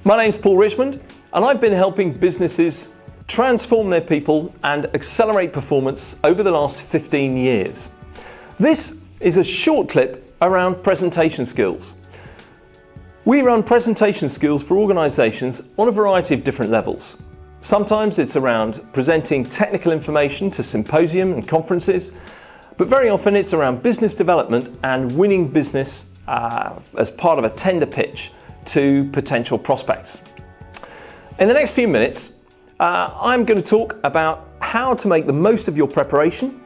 My name's Paul Richmond, and I've been helping businesses transform their people and accelerate performance over the last 15 years. This is a short clip around presentation skills. We run presentation skills for organisations on a variety of different levels. Sometimes it's around presenting technical information to symposium and conferences, but very often it's around business development and winning business as part of a tender pitch to potential prospects. In the next few minutes, I'm going to talk about how to make the most of your preparation,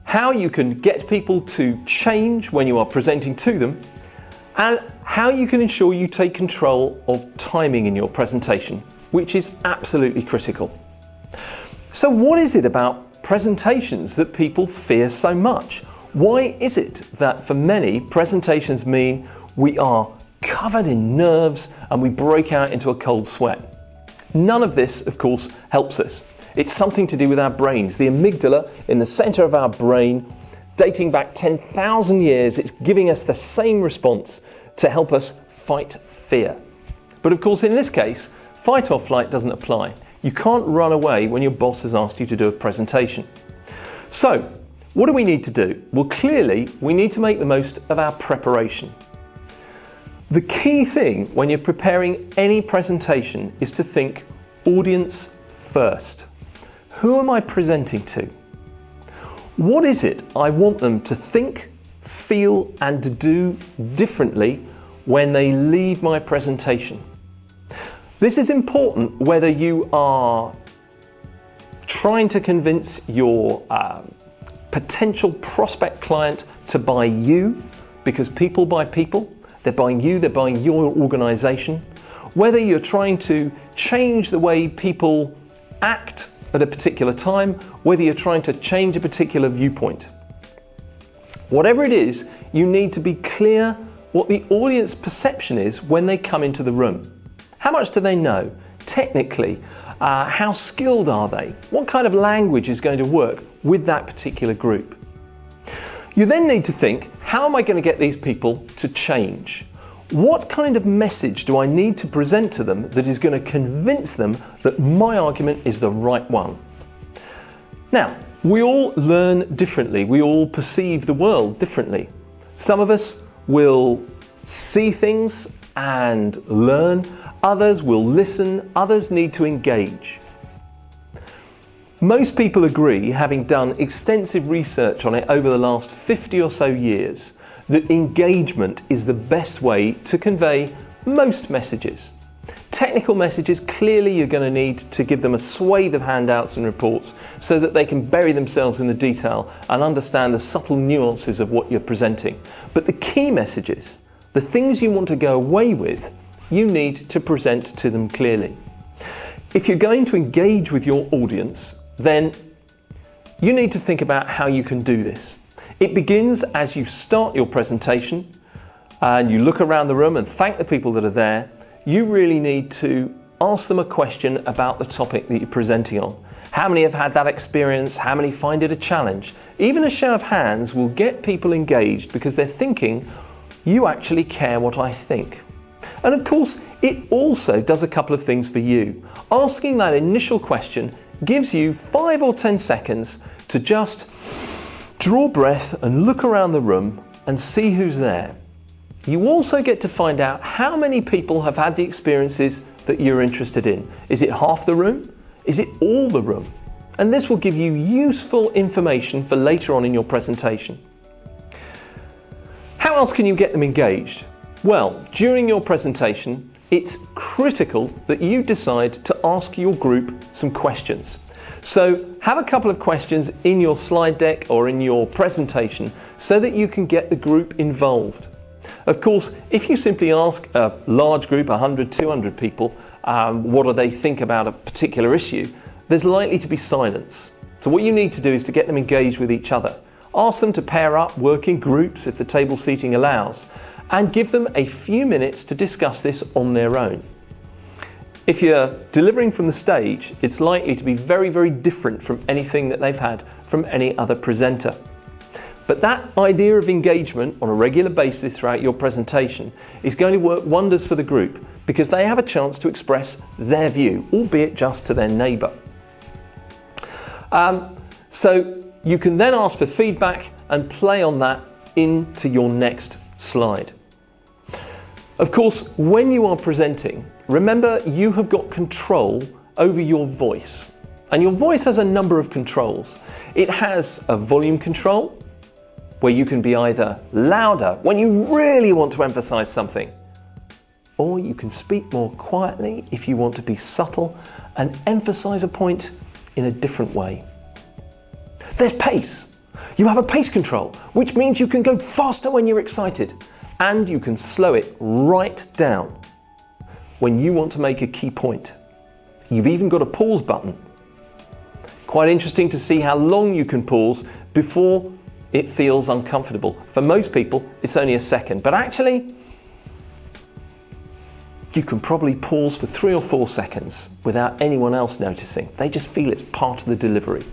how you can get people to change when you are presenting to them, and how you can ensure you take control of timing in your presentation, which is absolutely critical. So what is it about presentations that people fear so much? Why is it that for many, presentations mean we are covered in nerves and we break out into a cold sweat? None of this, of course, helps us. It's something to do with our brains. The amygdala in the center of our brain, dating back 10,000 years, it's giving us the same response to help us fight fear. But of course, in this case, fight or flight doesn't apply. You can't run away when your boss has asked you to do a presentation. So, what do we need to do? Well, clearly, we need to make the most of our preparation. The key thing when you're preparing any presentation is to think audience first. Who am I presenting to? What is it I want them to think, feel, and do differently when they leave my presentation? This is important whether you are trying to convince your potential prospect client to buy you, because people buy people. They're buying you, they're buying your organisation. Whether you're trying to change the way people act at a particular time, whether you're trying to change a particular viewpoint. Whatever it is, you need to be clear what the audience perception is when they come into the room. How much do they know? Technically, how skilled are they? What kind of language is going to work with that particular group? You then need to think, how am I going to get these people to change? What kind of message do I need to present to them that is going to convince them that my argument is the right one? Now, we all learn differently. We all perceive the world differently. Some of us will see things and learn. Others will listen. Others need to engage. Most people agree, having done extensive research on it over the last 50 or so years, that engagement is the best way to convey most messages. Technical messages, clearly you're going to need to give them a swathe of handouts and reports so that they can bury themselves in the detail and understand the subtle nuances of what you're presenting. But the key messages, the things you want to go away with, you need to present to them clearly. If you're going to engage with your audience, then you need to think about how you can do this. It begins as you start your presentation and you look around the room and thank the people that are there. You really need to ask them a question about the topic that you're presenting on. How many have had that experience? How many find it a challenge? Even a show of hands will get people engaged because they're thinking, you actually care what I think. And of course, it also does a couple of things for you. Asking that initial question gives you 5 or 10 seconds to just draw breath and look around the room and see who's there. You also get to find out how many people have had the experiences that you're interested in. Is it half the room? Is it all the room? And this will give you useful information for later on in your presentation. How else can you get them engaged? Well, during your presentation, it's critical that you decide to ask your group some questions. So have a couple of questions in your slide deck or in your presentation so that you can get the group involved. Of course, if you simply ask a large group, 100, 200 people, what do they think about a particular issue, there's likely to be silence. So what you need to do is to get them engaged with each other. Ask them to pair up, work in groups if the table seating allows, and give them a few minutes to discuss this on their own. If you're delivering from the stage, it's likely to be very, very different from anything that they've had from any other presenter. But that idea of engagement on a regular basis throughout your presentation is going to work wonders for the group, because they have a chance to express their view, albeit just to their neighbour. So you can then ask for feedback and play on that into your next slide. Of course, when you are presenting, remember you have got control over your voice. And your voice has a number of controls. It has a volume control, where you can be either louder when you really want to emphasize something, or you can speak more quietly if you want to be subtle and emphasize a point in a different way. There's pace. You have a pace control, which means you can go faster when you're excited, and you can slow it right down when you want to make a key point. You've even got a pause button. Quite interesting to see how long you can pause before it feels uncomfortable. For most people, it's only a second, but actually, you can probably pause for 3 or 4 seconds without anyone else noticing. They just feel it's part of the delivery.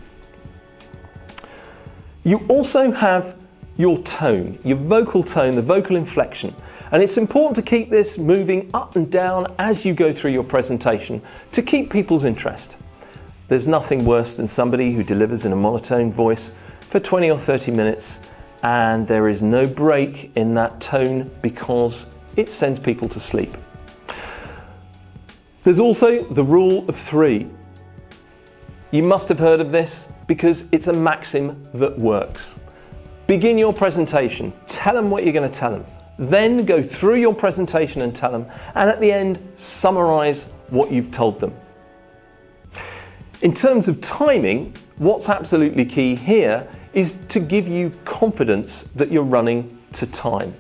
You also have your tone, your vocal tone, the vocal inflection. And it's important to keep this moving up and down as you go through your presentation to keep people's interest. There's nothing worse than somebody who delivers in a monotone voice for 20 or 30 minutes and there is no break in that tone because it sends people to sleep. There's also the rule of 3. You must have heard of this because it's a maxim that works. Begin your presentation, tell them what you're going to tell them, then go through your presentation and tell them, and at the end, summarize what you've told them. In terms of timing, what's absolutely key here is to give you confidence that you're running to time.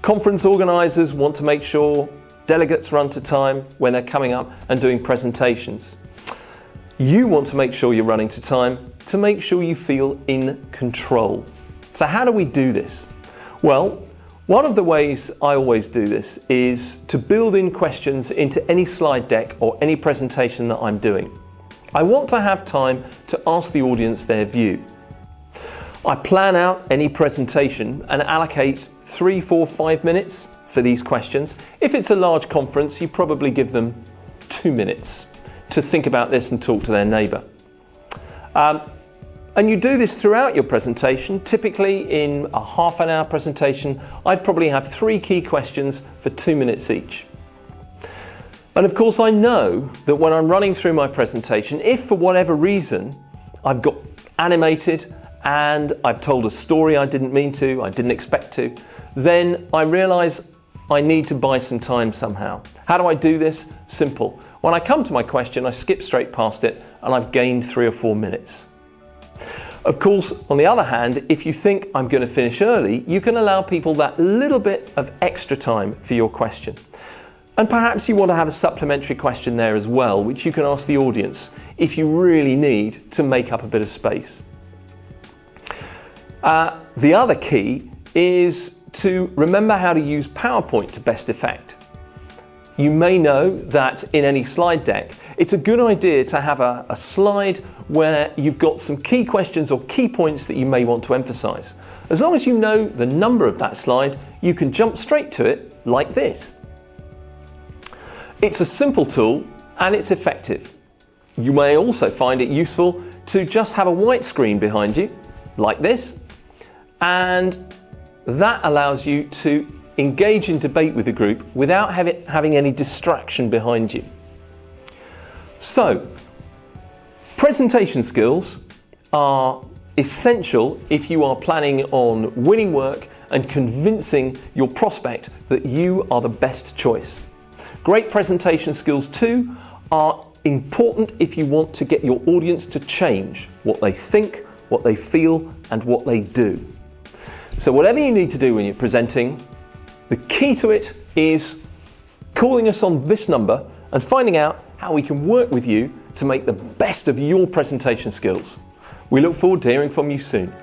Conference organisers want to make sure delegates run to time when they're coming up and doing presentations. You want to make sure you're running to time to make sure you feel in control. So how do we do this? Well, one of the ways I always do this is to build in questions into any slide deck or any presentation that I'm doing. I want to have time to ask the audience their view. I plan out any presentation and allocate 3, 4, 5 minutes for these questions. If it's a large conference, you probably give them 2 minutes to think about this and talk to their neighbour. And you do this throughout your presentation. Typically in a half an hour presentation, I'd probably have 3 key questions for 2 minutes each. And of course I know that when I'm running through my presentation, if for whatever reason I've got animated and I've told a story I didn't mean to, I didn't expect to, then I realise I need to buy some time somehow. How do I do this? Simple. When I come to my question, I skip straight past it and I've gained 3 or 4 minutes. Of course, on the other hand, if you think I'm going to finish early, you can allow people that little bit of extra time for your question. And perhaps you want to have a supplementary question there as well, which you can ask the audience if you really need to make up a bit of space. The other key is to remember how to use PowerPoint to best effect. You may know that in any slide deck, it's a good idea to have a slide where you've got some key questions or key points that you may want to emphasize. As long as you know the number of that slide, you can jump straight to it like this. It's a simple tool and it's effective. You may also find it useful to just have a white screen behind you, like this, and that allows you to engage in debate with the group without having any distraction behind you. So, presentation skills are essential if you are planning on winning work and convincing your prospect that you are the best choice. Great presentation skills too are important if you want to get your audience to change what they think, what they feel, and what they do. So whatever you need to do when you're presenting, the key to it is calling us on this number and finding out how we can work with you to make the best of your presentation skills. We look forward to hearing from you soon.